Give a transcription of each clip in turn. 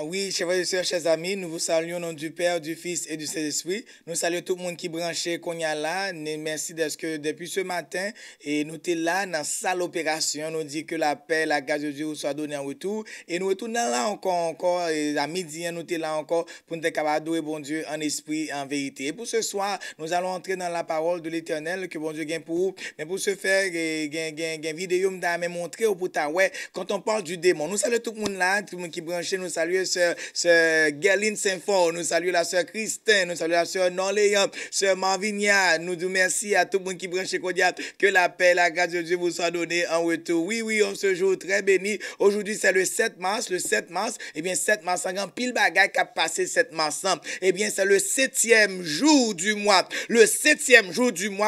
Oui, chers frères et sœurs, chers amis, nous vous saluons au nom du Père, du Fils et du Saint-Esprit. Nous saluons tout le monde qui branché, qu'on y a là. Merci d'être que depuis ce matin, et nous sommes là dans la salle opération. Nous dit que la paix, la grâce de Dieu soit donnée en retour. Et nous retournons là encore, et à midi, nous sommes là encore pour nous être capables d'adorer bon Dieu en esprit et en vérité. Et pour ce soir, nous allons entrer dans la parole de l'Éternel que bon Dieu gagne pour vous. Mais pour ce faire, une vidéo me montrer pour ta ouais, quand on parle du démon. Nous saluons tout le monde là, tout le monde qui branché, nous saluons sœur Gerline Saint-Fort, nous saluons la sœur Christine, nous saluons la sœur Norléan, sœur Marvinia, nous disons merci à tout le monde qui branche Kodiak, que la paix, la grâce de Dieu vous soit donnée en retour. Oui, on se joue très béni. Aujourd'hui, c'est le 7 mars, eh bien, 7 mars, un grand pile bagaille qui a passé 7 mars, eh bien, c'est le 7e jour du mois,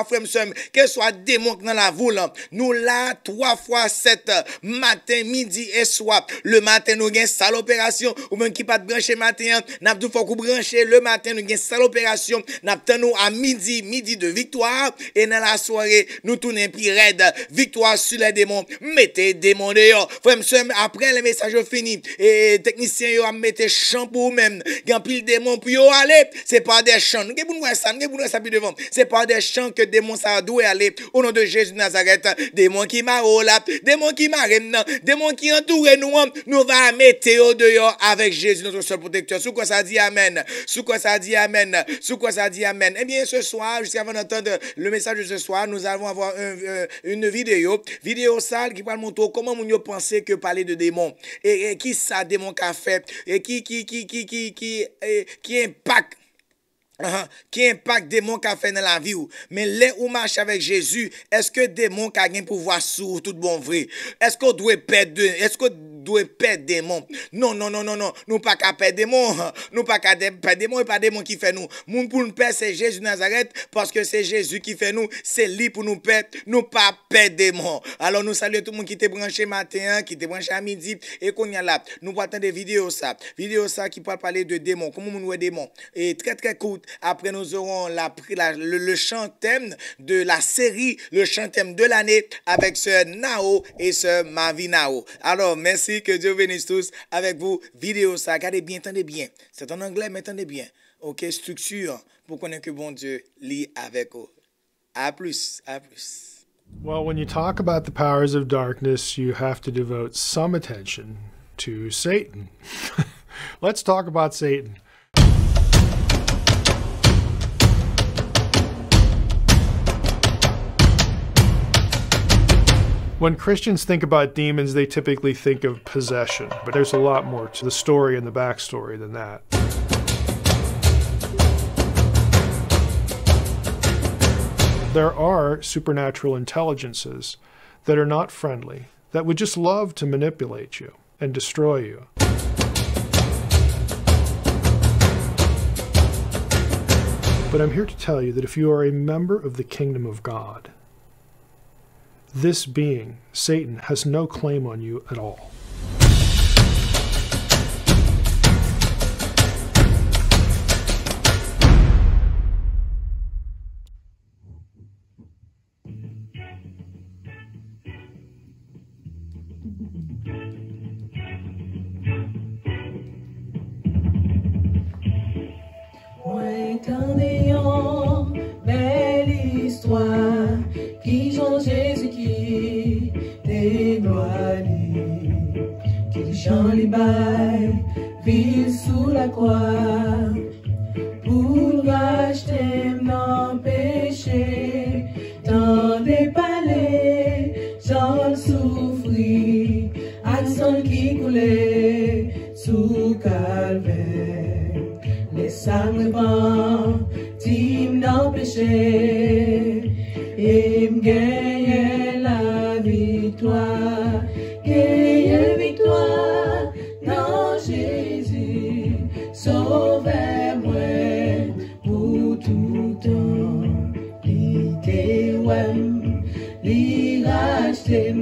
frère, monsieur, que soit démon dans la voule, nous là, 3 fois 7, matin, midi et soir, le matin, nous gagnons salle opération, ou même qui pas de brancher matin, n'a pas faut brancher le matin, nous gagnons salle opération, n'a pas nous à midi de victoire, et dans la soirée, nous tournons plus raide, victoire sur les démons, mettez démons dehors, frère, monsieur, après les messages finis, et technicien, yo a mettre champ pour même, grand pile démon pour yo aller, c'est pas des champs, nous devons ça plus devant, c'est pas des champs que démons ça doit aller, au nom de Jésus de Nazareth, démons qui m'a là, démons qui m'a démons qui entoure nous va mettre au dehors avec Jésus, notre seul protecteur. Sous quoi ça dit Amen? Eh bien, ce soir, jusqu'à avant d'entendre le message de ce soir, nous allons avoir une vidéo sale qui va montrer comment nous pensons que parler de démons. Et qui ça démon qu'a fait? Et qui impacte. Qui impacte démon qu'a fait dans la vie ou. Mais là où marche avec Jésus, est-ce que démon qu'a un pouvoir sur tout bon vrai? Est-ce qu'on doit perdre démon? Non, nous pas qu'à perdre démon, nous pas qu'à perdre démon et pas démon qui fait nous. Moun pour nous perdre c'est Jésus Nazareth parce que c'est Jésus qui fait nous, c'est lui pour nous perdre, nous pas perdre démon. Alors nous saluons tout le monde qui était branché matin, qui était branché à midi et qu'on y a là. Nous voyons des vidéos ça qui parle parler de démons, comment nous démons et très court. Après, nous aurons le chant thème de la série, le chant thème de l'année avec sœur Nao et sœur Mavinao. Alors, merci, que Dieu bénisse tous avec vous. Vidéo ça, regardez bien, entendez bien. C'est en anglais, mais entendez bien. Ok, structure pour connaître que bon Dieu lit avec vous. À plus. Well, when you talk about the powers of darkness, you have to devote some attention to Satan. Let's talk about Satan. When Christians think about demons, they typically think of possession, but there's a lot more to the story and the backstory than that. There are supernatural intelligences that are not friendly, that would just love to manipulate you and destroy you. But I'm here to tell you that if you are a member of the kingdom of God, this being, Satan, has no claim on you at all. Belle histoire qui Jean Jésus qui dévoilé, qui Jean les bail vit sous la croix pour racheter mon péché dans des palais, Jean souffrit, accent qui coulait sous calvaire, les sangs blancs Tim non péché et gagne la victoire, dans Jésus, sauvez-moi pour tout temps, li racheté,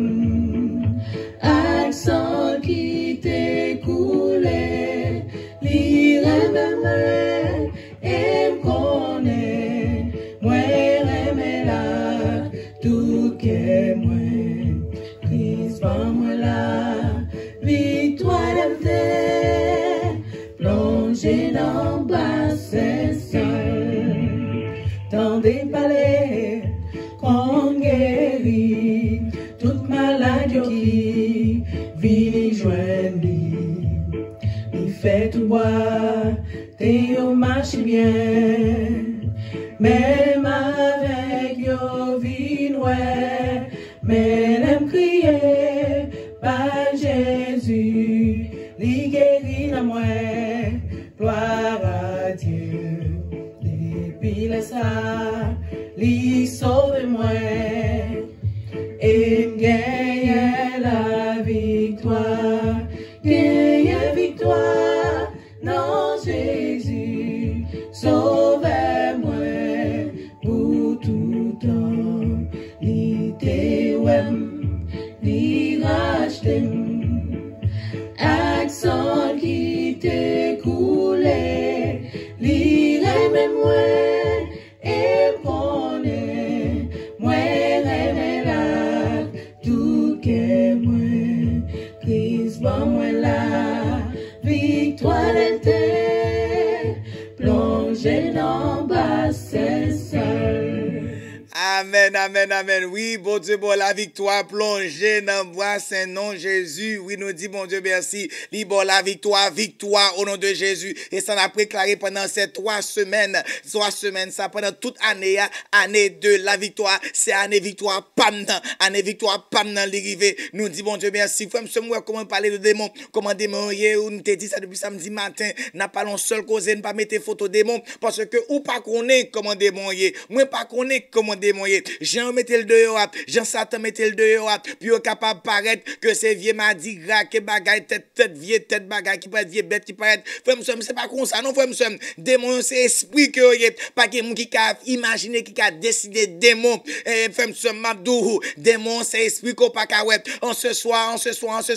accent qui t'écoulait, li remember. Victoire de plongé dans bassin seul, dans des palais qu'on guérit, toute maladie qui vit joindre. Il fait tout boire, t'es au marche bien, même avec yo vie noire, mais l'aime crier, par Jésus, li guérit la moi, gloire à Dieu, depuis le ça, li sauve moi, et gagne la victoire, gagne victoire, non Jésus, sauve-moi pour tout temps, li te wem, li rachetem, accent qui te coulé, li reme moi, et connaît, moi reme la, tout que moi, Christ bon moi la, victoire était, plongée dans bassin seul. Amen, amen, amen. Oui, bon Dieu, bon la victoire plongée dans le bois, Saint-Nom Jésus. Oui, nous dit, bon Dieu, merci. Bon la victoire, victoire au nom de Jésus. Et ça n'a préclaré pendant ces 3 semaines, ça pendant toute année, année 2, la victoire, c'est année victoire, pam, année victoire, pam, dans l'arrivée. Nous dit, bon Dieu, merci. Frère, monsieur, moi, comment parler de démons, comment démons, ou nous te dit ça depuis samedi matin, n'a pas l'on seul causé, ne pas mettre photo démons, parce que, ou pas connaît comment démons, moi, pas connaît comment démons. Jean mettait le dehors, Jean Satan mettait le dehors, puis au capable paraître que c'est vieux mardi gras, que bagaille tête vieux tête bagaille qui peut être vieux bête qui peut être. Frère monsieur, c'est pas comme ça non frère monsieur. Démon c'est esprit que pas que qui a imaginé qui a décidé démon. Frère monsieur Mabdou, démon c'est esprit qu'on pas ka web. En ce soir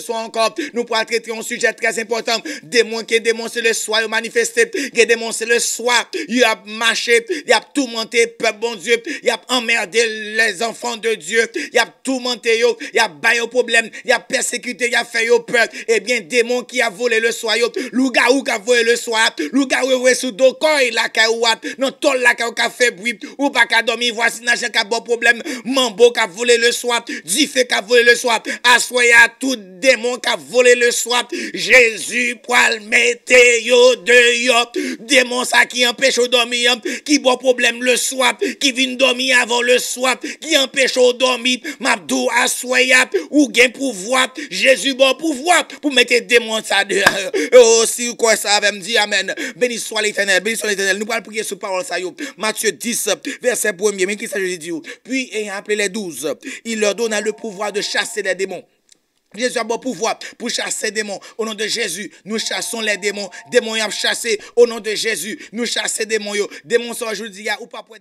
encore, nous pourrons traiter un sujet très important. Démon c'est le soir manifesté, que démon c'est le soir, il a marché, il a tourmenté peuple bon Dieu, il a emmerdé les enfants de Dieu, il a tourmenté yo, il a baillé au problème, il a persécuté, il a fait yo peur. Eh bien, démon qui a volé le soir, loup-garou qui a volé le soir, loup-garou est sous dos, quand il a kaouat, non, tol la kaou qui a fait bruit, ou pas qu'à dormir, voici n'a qui a bon problème, mambo qui a volé le soir, Difé qui a volé le soir, assoya tout démon qui a volé le soir, Jésus poil mette yo de yo, démon ça qui empêche de dormir, qui bon problème le soir, qui vient dormir avant le soir, qui empêche de dormir, Mabdou assoya, ou gain pouvoir, Jésus bon pouvoir, pour mettre démon ça dehors. Oh, si vous croyez ça, me dit Amen. Béni soit l'Éternel, béni soit l'Éternel. Nous allons prier sur parole ça. Matthieu 10, verset 1er, mais qui s'agit de dire. Puis, ayant appelé les 12, il leur donna le pouvoir de chasser les démons. Jésus a bon pouvoir pour chasser les démons. Au nom de Jésus, nous chassons les démons. Démons y a chassé. Au nom de Jésus, nous chassons les démons. Démons sont aujourd'hui, ou pas pour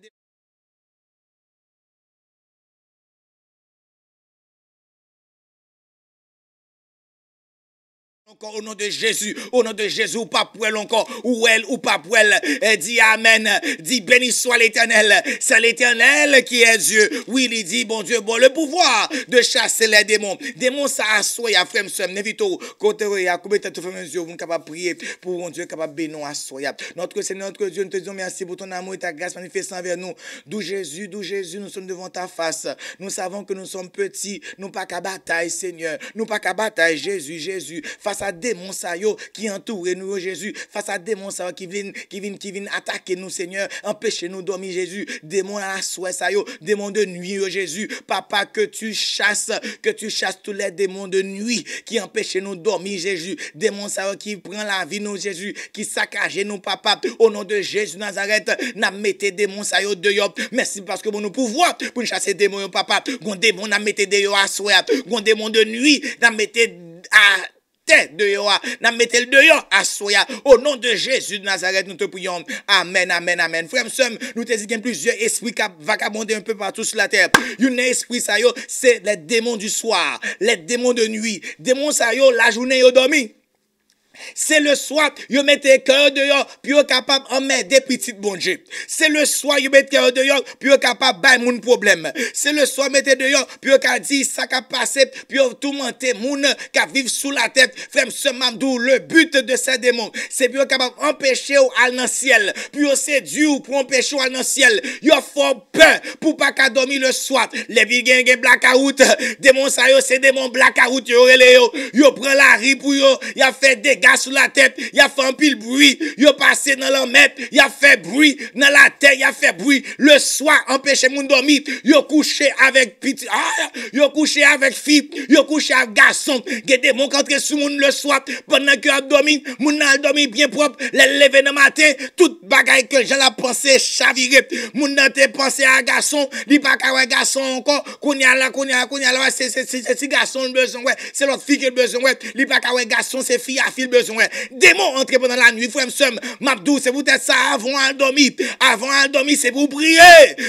encore au nom de Jésus, ou pas pour elle encore, ou elle, ou pas pour elle, dit Amen, dit béni soit l'Éternel, c'est l'Éternel qui est Dieu, oui, il dit, bon Dieu, bon, le pouvoir de chasser les démons, ça assoit, ya frère, m'sem, nevito, côté, ya, combien de temps, frère, monsieur, vous capable prier, pour mon Dieu, capable bénir, assoit, notre Seigneur, notre Dieu, nous te disons merci pour ton amour et ta grâce manifestée envers nous, d'où Jésus, nous sommes devant ta face, nous savons que nous sommes petits, nous pas qu'à bataille, Seigneur, nous pas qu'à bataille, Jésus, face à démons ça yo qui entoure nous Jésus, face à démons ça qui viennent attaquer nous Seigneur, empêcher nous dormir Jésus, démons à souhait ça yo, démons de nuit yo Jésus, papa que tu chasses tous les démons de nuit qui empêchent nous dormir Jésus, démons ça qui prend la vie nous Jésus, qui saccage nous papa, au nom de Jésus Nazareth, n'a mettez démons ça yo dehors, merci parce que bon nous pouvoir pour chasser démons papa, gon démon n'a mettez dehors à souhait, gon démon de nuit n'a mettez à dehors, n'a mettez le dehors à soya. Au nom de Jésus de Nazareth, nous te prions. Amen, amen, amen. Frère, nous te disons qu'il y a plusieurs esprits qui vagabondent un peu partout sur la terre. Un esprit, ça yo, c'est les démons du soir, les démons de nuit. Démons, ça yo, la journée, yo dormi. C'est le soir, vous mettez cœur dehors, puis vous capable en mettre des petites bon Dieu. C'est le soir, vous mettez cœur dehors, puis vous capable de mon problème. C'est le soir, mettez dehors, puis vous dit ça qui a passé, puis vous tourmentez moun qui vivent sous la tête. Frère, ce mamdou, le but de ces démons, c'est pour capable d'empêcher ou aller dans le ciel, puis vous séduire pour empêcher ou aller dans le ciel. Vous fort peur pour pas qu'à dormir le soir. Les bigens gen blackout, démons ça yo, c'est démons blackout yo prend la rue pour yo a fait des dégâts sur la tête, il a fait un pile bruit, yo passé dans l'emmètre, il a fait bruit dans la tête, il a fait bruit le soir, empêcher moun dormir, yo couché avec petit, yo couché avec fille, yo couché avec garçon, gen démons rentré sous moun le soir pendant que a dormi, moun a dormi bien propre, les lever dans matin, toute bagaille que j'en la pensé chaviré, moun nan te pensé à garçon, li pas ka garçon encore, kounya la c'est garçon besoin ouais, c'est l'autre fille qui a besoin ouais, li pas ka garçon c'est fille a fille besoin ouais. Démon entre pendant la nuit, frère m'sem, m'abdou c'est peut-être ça avant à dormir. Avant à dormir c'est pour prier.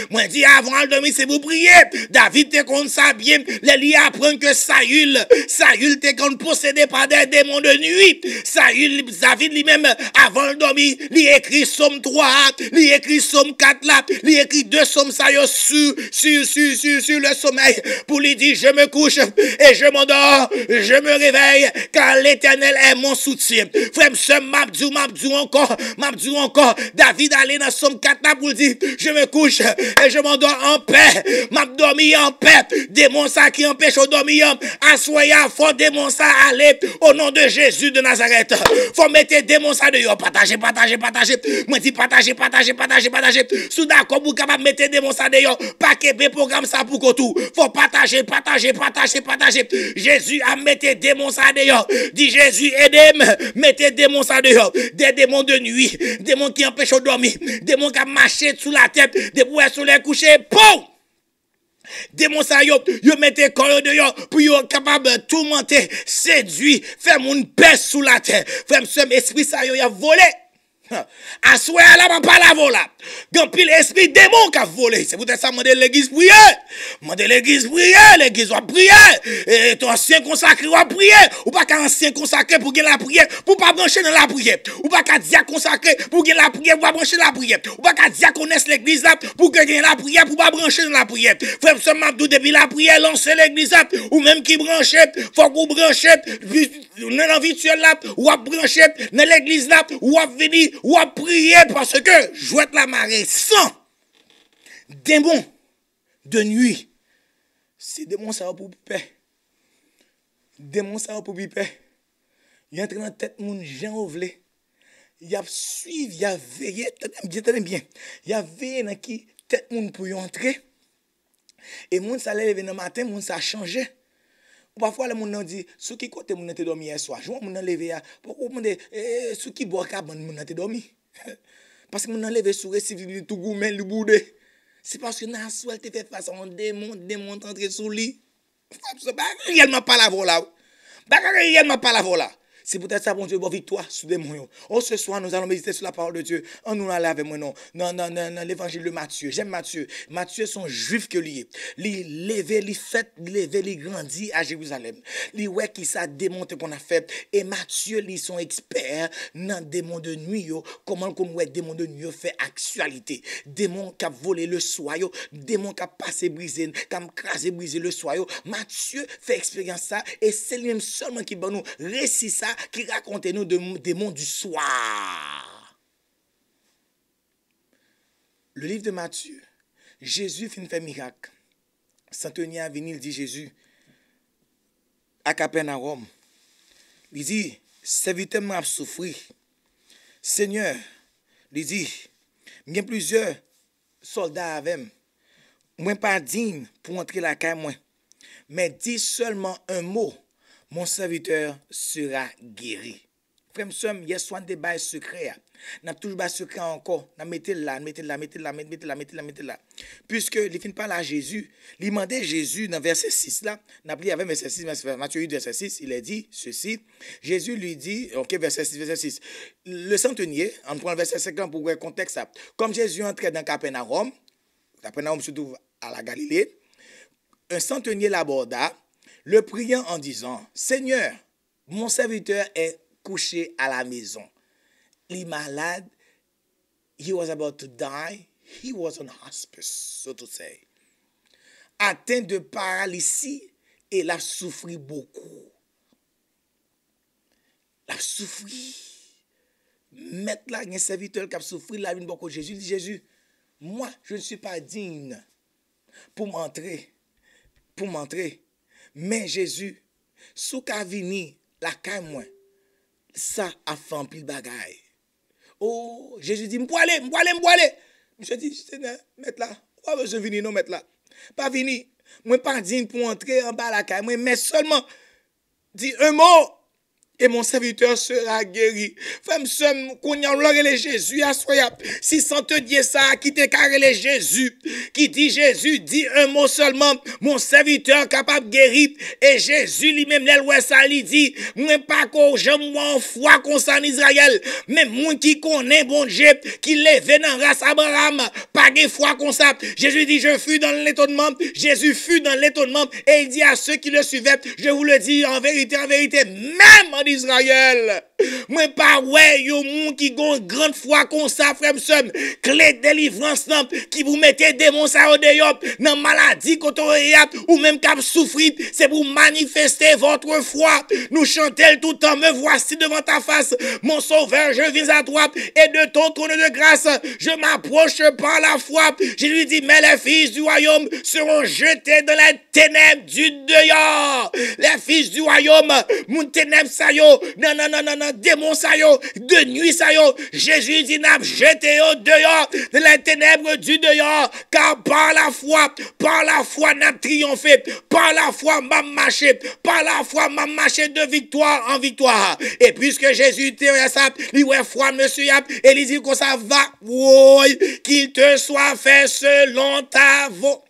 Moi dis avant à dormir c'est pour prier. David te compte ça bien, les li apprend que Saül te compte possédé par des démons de nuit. David lui-même avant de dormir, il écrit Somme 3, il écrit Somme 4 là, il écrit 2 Sommes ça yo sur le sommeil pour lui dire je me couche et je m'endors, je me réveille car l'Éternel est mon soutien. Frère, m'abdou encore, David allait dans Somme 4 là pour dire je me couche et je m'endors en paix, m'abdormi en paix. Démon ça qui empêche de dormir, assoya faut démon ça aller au nom de Jésus de Nazareth. Faut mettre démon ça dehors, partager. Moi dis partager. Sous d'accord pour capable mettre démon ça dehors, pas que programme ça pour que tout. Faut partager. Jésus a metté démon ça dehors. Dit Jésus aidez-moi, mettez démon ça dehors. Des démons de nuit, démons qui empêchent de dormir, démons qui marchent sous la tête, des bouets sous les couchers. Pou! Démons ça yo mettez corps dehors pour yo capable de tourmenter, séduire, faire mon paix sous la terre. Frère, ce esprit ça yo a volé. Assoya là, pas la vola. Gan pile esprit démon qui a volé. C'est peut-être ça, demander l'église prier. L'église va prier. Et ton ancien consacré va prier. Ou pas qu'un ancien consacré pour gagner la prière, pour pas brancher dans la prière. Ou pas qu'un diacre consacré pour gagner la prière, pour pas brancher dans la prière. Ou pas qu'un diacre connaisse l'église là, pour gagner la prière, pour pas brancher dans la prière. Frère, ce m'abdou depuis la prière, lancer l'église là, ou même qui branche, faut qu'on branche, dans l'habituel là, ou à brancher, dans l'église là, ou à venir, ou à prier parce que jouet la marée sans démon de nuit. C'est démon ça pour paix. Démon ça pour paix. Il entre dans la tête moun Jean Ovlé. Il a suivi, il a veillé, tenez bien. Il a veillé dans qui tête moun pour y entrer. Et moun ça lève dans le matin, moun ça a changé. Ou parfois le monde dit sous qui côté moun te dormi hier soir. Je moun lever pourquoi moun sous qui bois cabane moun te dormi. Parce que moun lever sous récif tout goumel le boudé. C'est parce que dans soir te fait face à un démon entrer sous lit. C'est pas réellement pas la voilà. Pas réellement pas la voilà. C'est peut-être ça, bon Dieu, bonne victoire sous des moyens. Oh, ce soir, nous allons méditer sur la parole de Dieu. En nous allons avec moi, non, l'évangile de Matthieu. J'aime Matthieu. Matthieu, son juif que lui. Lui levé, lui fait, levé, lui grandit à Jérusalem. Lui, ouais, qui ça démonte qu'on a fait. Et Matthieu, lui, son expert dans démon de nuit, comment qu'on ouais, démon de nuit fait actualité. Démon qui a volé le soir, démon qui a passé brisé, qui a crasé brisé le soir. Matthieu fait expérience ça. Et c'est lui-même seulement qui va nous récit ça, qui raconte nous des démons du soir. Le livre de Matthieu, Jésus fait un miracle. Centenier a venu, il dit Jésus, à Capernaum. Il dit, serviteur m'a souffert. Seigneur, il dit, il y a plusieurs soldats avec moi. Moi pas digne pour entrer la caille moi. Mais dis seulement un mot. Mon serviteur sera guéri. Frère, il y a soin de bails secrets. N'a toujours pas secret encore. N'a mettez là. Puisque il finit pas là Jésus, il demandait Jésus dans verset 6 là, n'a pris avec verset 6, Matthieu 8 verset 6, il a dit ceci. Jésus lui dit, OK, verset 6. Le centenier, on prend le verset 50 pour voir le contexte ça. Comme Jésus entrait dans Capernaum se trouve à la Galilée, un centenier l'aborda, le priant en disant, Seigneur, mon serviteur est couché à la maison. Il est malade. He was about to die. He was on hospice, so to say. Atteint de paralysie et il a souffert beaucoup. Il a souffert. Mettre là, un serviteur qui a souffert, la vie beaucoup. Jésus dit, Jésus, moi, je ne suis pas digne pour m'entrer. Mais Jésus, sous qu'a vini, la caille moi, ça a fait un pile bagaille. Oh, Jésus dit, m'poile. Monsieur dit, Seigneur, mettre là. Pas besoin de venir, non, mettre là. Pas venir. Moi, pas digne pour entrer en bas la caille. Moi, mais seulement, dit un mot. Et mon serviteur sera guéri. Femme somme, qu'on y a l'oré Jésus, à soya. Si sans te dire ça, qui te carré Jésus, qui dit Jésus, dit un mot seulement, mon serviteur capable de guérir. Et Jésus lui-même, l'ouest ça, lui dit, moi pas qu'on j'aime en foi qu'on en Israël, mais moi qui connais bon Dieu, qui lève dans race Abraham, pas de foi qu'on ça. Jésus dit, je fus dans l'étonnement. Jésus fut dans l'étonnement. Et il dit à ceux qui le suivaient, je vous le dis en vérité, même en Israël. Moi pas ouais yo moun qui gon grande foi comme ça frère somme clé de délivrance qui vous mettez démon ça au dehors dans maladie ou même cap souffrir c'est pour manifester votre foi. Nous chantons tout le temps me voici devant ta face mon sauveur je viens à toi et de ton trône de grâce je m'approche par la foi. Je lui dis mais les fils du royaume seront jetés dans les ténèbres du dehors. Les fils du royaume mon ténèbres ça yo non démon sa yo, de nuit sa yo, Jésus dit n'a jeté au dehors, de les ténèbres du dehors, car par la foi n'a triomphé, par la foi m'a marché, de victoire en victoire. Et puisque Jésus te ça, il ouais foi monsieur et il dit que ça va, oui, qu'il te soit fait selon ta volonté.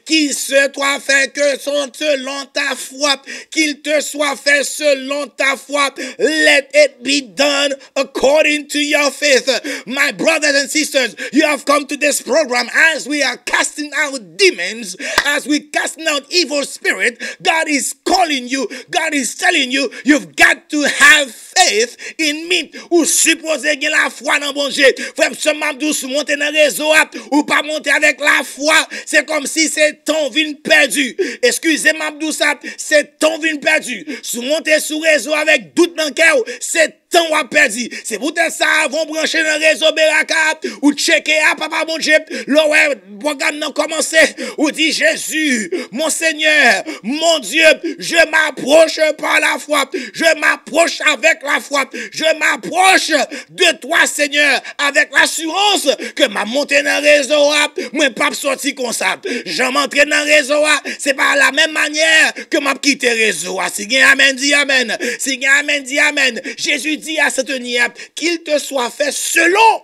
Qu'il se soit fait que selon ta foi, qu'il te soit fait selon ta foi. Let it be done according to your faith. My brothers and sisters, you have come to this program as we are casting out demons, as we casting out evil spirit. God is calling you. God is telling you, you've got to have faith in me. Ou supposez que la foi dans bon Dieu. Frère, ce mabdou sous monter dans le réseau ou pas monter avec la foi, c'est comme si c'est ton vin perdu. Excusez-moi, ça, c'est ton vin perdu. Sous monter sous réseau avec doute dans le cœur, c'est temps à perdu. C'est peut-être ça, vont brancher dans le réseau Beraka, ou checker à papa bon Dieu, le programme n'a commencé, ou dit Jésus, mon Seigneur, mon Dieu, je m'approche par la foi, je m'approche avec la foi, je m'approche de toi, Seigneur, avec l'assurance que ma montée dans le réseau, moi pas sorti comme ça. Je m'entre dans le réseau, c'est pas la même manière que m'a quitté le réseau. Si bien amen, dit amen. Si bien amen, dit amen. Jésus dit à cette nuit qu'il te soit fait selon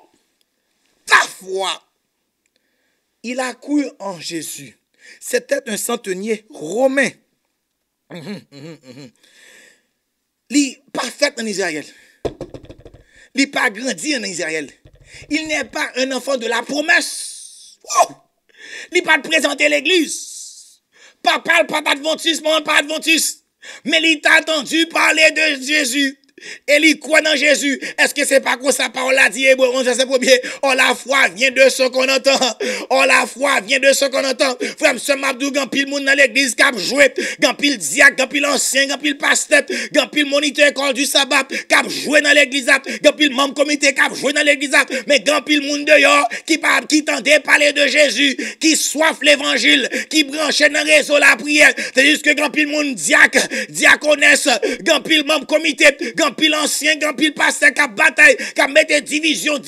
ta foi. Il a cru en Jésus. C'était un centenier romain. Il n'est pas fait en Israël. Il n'est pas grandi en Israël. Il n'est pas un enfant de la promesse. Oh! Il n'est pas présenté l'église. Papa, pas d'adventiste, maman, pas d'adventiste. Mais il t'a entendu parler de Jésus. Et il croit dans Jésus. Est-ce que c'est pas comme ça parole a dit bon, c'est premier. Oh la foi vient de ce qu'on entend. Oh la foi vient de ce qu'on entend. Frère M. Mabdou, gan pile moun dans l'église qui a joué, gan pile diacre, gan pile ancien, gan pile pasteur, gan pile moniteur école du sabbat qui a joué dans l'église, gan pile membre comité qui a joué dans l'église, mais gan pile moun dehors qui tendait parler de Jésus, qui soif l'évangile, qui branchait dans réseau la prière. C'est juste que gan pile moun diacre, diaconesse, gan pile membre comité, gan pile ancien, grand pile pasteur, qui bataille, qui mette division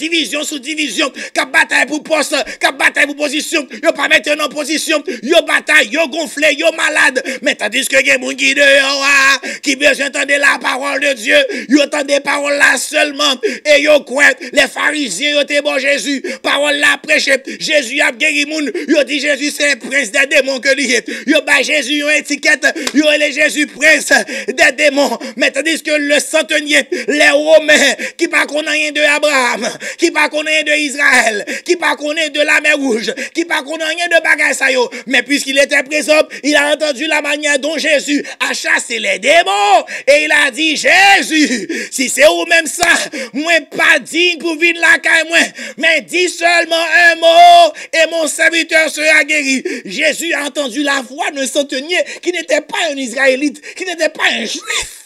sous division, qui bataille pour poste, qui bataille pour position, yo pas mettre en position, yo bataille, yo gonflé, yo malade, mais tandis que gen moun qui dehors, qui besoin entendre la parole de Dieu, yo entendre parole là seulement, et yo quoi, les pharisiens yo te bon Jésus, parole là prêché, Jésus a guéri moun, yo dit Jésus c'est prince des démons que lui est, yo ba Jésus yon étiquette, yo les Jésus prince des démons, mais tandis que le centenier centenier, les Romains, qui pas connaissent rien de Abraham, qui pas connaissent rien de Israël, qui pas connaissent de la mer Rouge, qui pas connaissent rien de bagaille ça yo. Mais puisqu'il était présent, il a entendu la manière dont Jésus a chassé les démons. Et il a dit, Jésus, si c'est ou même ça, moi pas digne pour venir la caille moi, mais dis seulement un mot et mon serviteur sera guéri. Jésus a entendu la voix d'un centenier qui n'était pas un Israélite, qui n'était pas un Juif.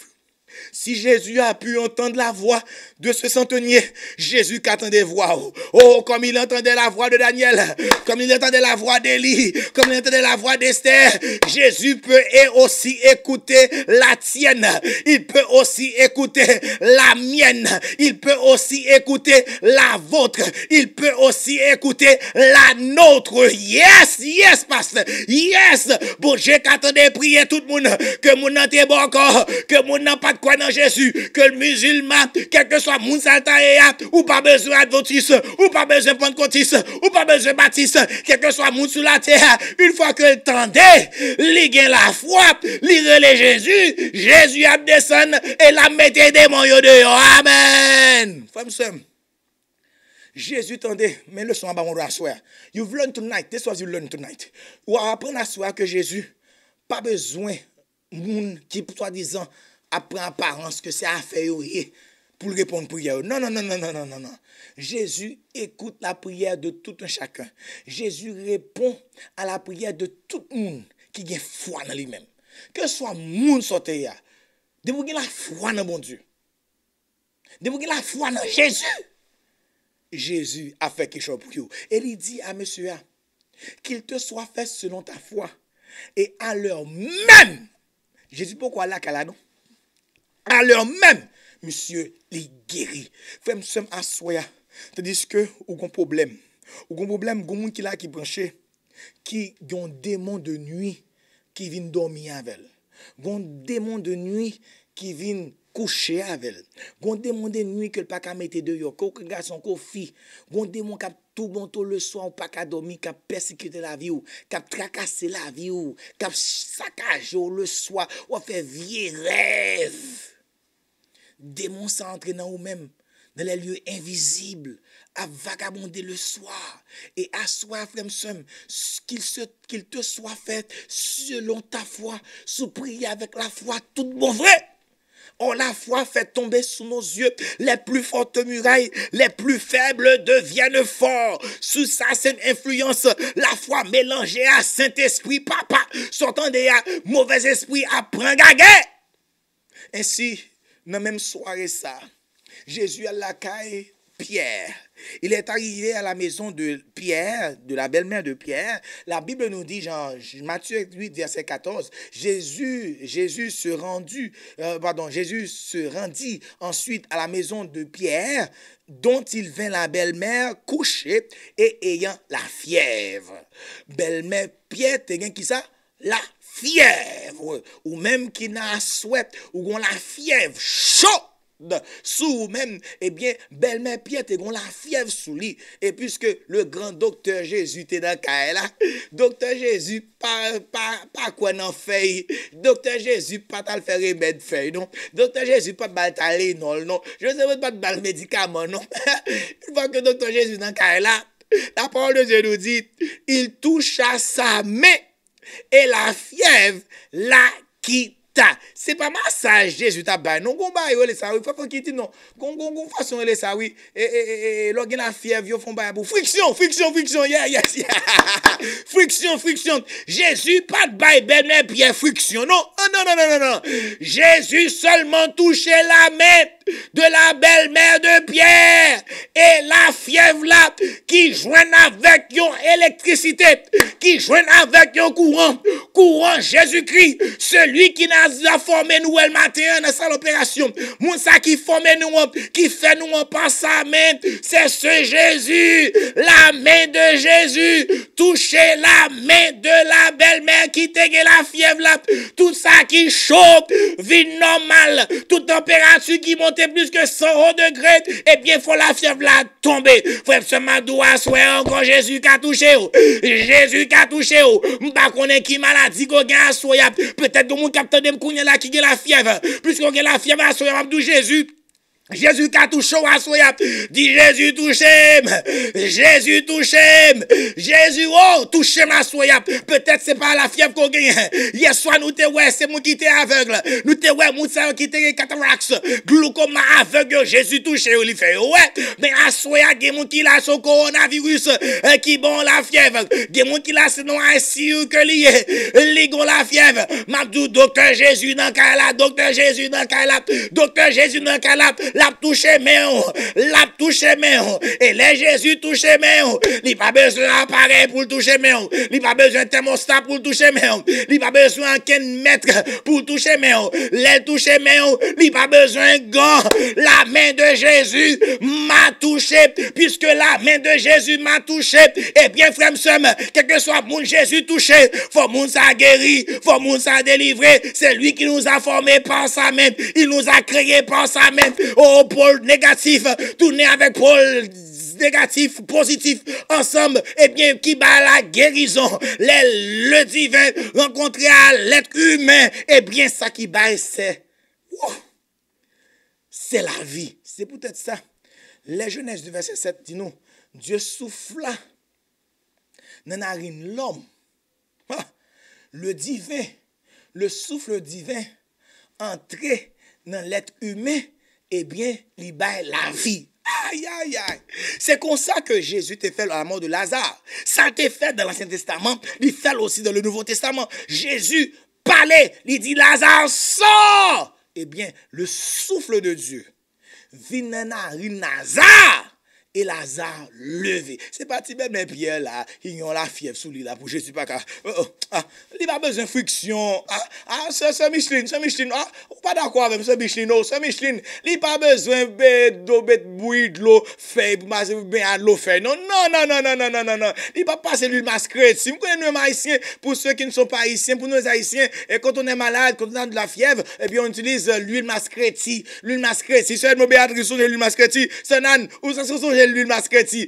Si Jésus a pu entendre la voix de ce centenier, Jésus qu'attendait voir. Oh, comme il entendait la voix de Daniel, comme il entendait la voix d'Élie, comme il entendait la voix d'Esther, Jésus peut aussi écouter la tienne. Il peut aussi écouter la mienne. Il peut aussi écouter la vôtre. Il peut aussi écouter la nôtre. Yes, yes, pasteur. Yes. Bon, j'ai qu'attendait prier tout le monde, que mon n'a pas bon encore, que mon n'a pas de quoi dans Jésus, que le musulman, quel que soit moun saltaïa, ou pas besoin adventiste, ou pas besoin pentecôtiste, ou pas besoin baptiste, quel que soit moun sur la terre, une fois que le tendait, li gen la foi, li relè Jésus, Jésus a descend et la mette des démons yo dehors. Amen. Femme somme. Jésus tendait, mais le son à mon rassoir. You've learned tonight, this was you learned tonight. Ou apprendre à soi que Jésus, pas besoin, moun qui, soi-disant, après apparence que c'est affaire pour répondre prière. Non, non, non, non, non, non, non, non. Jésus écoute la prière de tout un chacun. Jésus répond à la prière de tout le monde qui a foi dans lui-même. Que ce soit monde sorti là, de vous la foi dans mon Dieu. De vous la foi dans Jésus. Jésus a fait quelque chose pour vous. Et il dit à monsieur qu'il te soit fait selon ta foi. Et à l'heure même, Jésus pourquoi là qu'à la non? À l'heure même, monsieur, il guérit. Frère, nous sommes à soi. Tandis que, ou un problème. Ou un problème, ou un monde qui là qui branché, qui ont un démon de nuit qui vient dormir avec elle. Un démon de nuit qui vient coucher avec elle. Un démon de nuit que le pas qu'à mettre dehors. Qu'au garçon, qu'au fille. Un démon qui a tout bon tôt le soir, ou pas qu'à dormir, qui a persécuté la vie, ou qui a tracassé la vie, ou qui a saccagé le soir, ou fait vieux rêve. Démons s'entraînent dans vous-même, dans les lieux invisibles, à vagabonder le soir. Et à soi, frère, qu'il te soit fait selon ta foi, sous prier avec la foi, tout bon vrai. Oh, la foi fait tomber sous nos yeux les plus fortes murailles, les plus faibles deviennent forts. Sous sa sainte influence, la foi mélangée à Saint-Esprit, papa, sortant des mauvais esprits à prendre gaguet. Ainsi, dans la même soirée, ça, Jésus à la caille Pierre. Il est arrivé à la maison de Pierre, de la belle-mère de Pierre. La Bible nous dit, Matthieu 8, verset 14, Jésus se rendit ensuite à la maison de Pierre, dont il vint la belle-mère coucher et ayant la fièvre. Belle-mère Pierre, t'es qui ça? La fièvre, ou même qui n'a souhait, ou on la fièvre chaude sous même, eh bien, belle-mère Pierre te gon la fièvre sous lui. Et puisque le grand docteur Jésus était dans le là, docteur Jésus pas quoi n'en fait, docteur Jésus pas t'al faire remède fait, non, docteur Jésus pas baltaler non, je sais pas de bal médicament, non. Une fois que docteur Jésus dans le là, la parole de Dieu nous dit, il toucha sa main et la fièvre la quitta. C'est pas massage Jésus t'a bail non gon bail les ça oui faut quitter non gon façon les ça oui et lorsque la fièvre yo font bail pour friction yeah friction Jésus pas de bail ben bien friction non Jésus seulement touchait la main de la belle-mère de Pierre et la fièvre là qui joignent avec yon électricité qui joignent avec yon courant Jésus-Christ celui qui n'a formé nous le matin dans sa opération moun ça qui formé nous qui fait nous par sa main c'est ce Jésus la main de Jésus toucher la main de la belle-mère qui te la fièvre là tout ça qui chaud vie normale toute température qui monte plus que 100 degrés et bien faut la fièvre là tomber frère ce madoua soit encore Jésus qui a touché m'pa connaît qui maladie maladie qu'on a soya, peut-être que mon capteur de m'kounya là qui a la fièvre, puisqu'on a la fièvre à soya, m'abdou Jésus. Jésus qui a touché à soya, dit Jésus touché, Jésus touché, Jésus oh touché ma soya. Peut-être c'est pas la fièvre qu'on gagne. Hier soir nous te ouais c'est moi qui était aveugle, nous te ouais moun ça qui était cataracte, glaucome aveugle. Jésus touché il fait ouais, mais à soya gen moun qui la son coronavirus qui bon la fièvre, gen moun qui la c'est non ICU que li gon la fièvre. M'abdou docteur Jésus dans kala, docteur Jésus dans kala, docteur Jésus dans kala. L'a touché l'a touché et les Jésus touché il pas besoin d'appareil pour toucher il pas besoin de thermostat pour toucher il pas besoin qu'un mètre pour toucher les toucher il pas besoin de gants. La main de Jésus m'a touché, puisque la main de Jésus m'a touché. Et bien frère soeur, quel que soit mon Jésus touché, faut moun ça guéri, faut moun ça délivré. C'est lui qui nous a formés par sa main, il nous a créés par sa main. Oh, pôle négatif, tourner avec pôle négatif, positif, ensemble, et bien, qui bat la guérison, le divin rencontré à l'être humain, et bien, ça qui bat, c'est la vie. C'est peut-être ça. Les Genèse du verset 7 dit nous, Dieu souffla dans la narine l'homme. Le divin, le souffle divin, entré dans l'être humain, eh bien, il baille la vie. Aïe, aïe, aïe. C'est comme ça que Jésus t'a fait à la mort de Lazare. Ça t'a fait dans l'Ancien Testament, il fait aussi dans le Nouveau Testament. Jésus parlait, il dit Lazare, sort. Eh bien, le souffle de Dieu vient dans Lazare. Et Lazare levé. C'est pas Tibet, mais Pierre là, ils ont la fièvre sous lui là pour Jésus pas qu'à. Il n'a pas besoin de friction. C'est Micheline, pas d'accord avec ce Micheline, c'est Micheline. Il n'a pas besoin d'eau, de bouillie, de l'eau, fait, pour masser bien de l'eau, fait. Non. Il pas passer l'huile masquée. Si vous connaissez nous haïtiens, pour ceux qui ne sont pas haïtiens, pour nous haïtiens, et quand on est malade, quand on a de la fièvre, et puis on utilise l'huile masquée. L'huile masquée, si c'est une Béatrice, l'huile masquée, c'est nan, ou ça se l'huile masqueti.